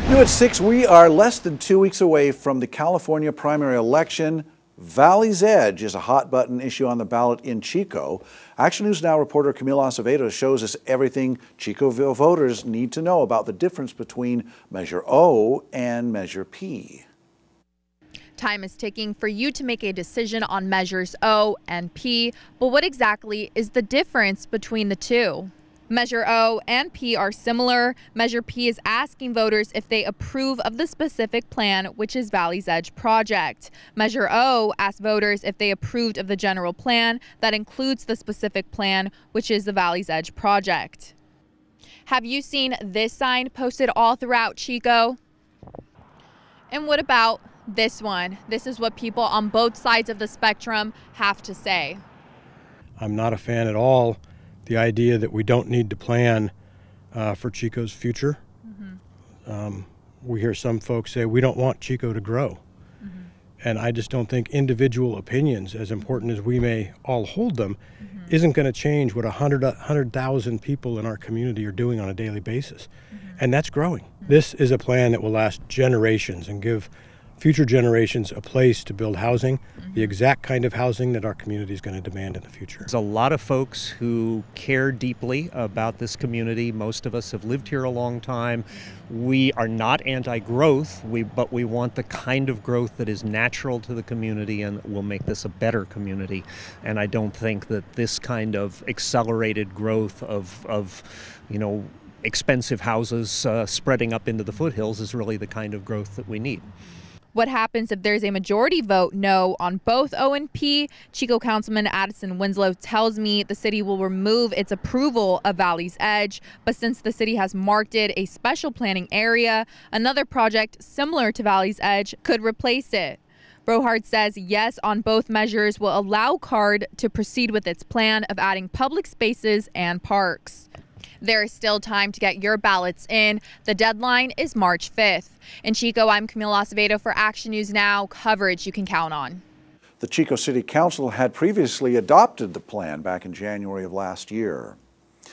New at 6, we are less than 2 weeks away from the California primary election. Valley's Edge is a hot-button issue on the ballot in Chico. Action News Now reporter Camille Acevedo shows us everything Chicoville voters need to know about the difference between Measure O and Measure P. Time is ticking for you to make a decision on Measures O and P, but what exactly is the difference between the two? Measure O and P are similar. Measure P is asking voters if they approve of the specific plan, which is Valley's Edge project. Measure O asks voters if they approved of the general plan that includes the specific plan, which is the Valley's Edge project. Have you seen this sign posted all throughout Chico? And what about this one? This is what people on both sides of the spectrum have to say. I'm not a fan at all the idea that we don't need to plan for Chico's future. We hear some folks say we don't want Chico to grow. And I just don't think individual opinions, as important as we may all hold them, isn't going to change what 100,000 people in our community are doing on a daily basis. And that's growing. This is a plan that will last generations and give future generations a place to build housing, the exact kind of housing that our community is going to demand in the future. There's a lot of folks who care deeply about this community. Most of us have lived here a long time. We are not anti-growth, but we want the kind of growth that is natural to the community and will make this a better community. And I don't think that this kind of accelerated growth of expensive houses spreading up into the foothills is really the kind of growth that we need. What happens if there's a majority vote no on both O and P? Chico Councilman Addison Winslow tells me the city will remove its approval of Valley's Edge, but since the city has marked it a special planning area, another project similar to Valley's Edge could replace it. Brohard says yes on both measures will allow CARD to proceed with its plan of adding public spaces and parks. There is still time to get your ballots in. The deadline is March 5th. In Chico, I'm Camille Acevedo for Action News Now, coverage you can count on. The Chico City Council had previously adopted the plan back in January of last year.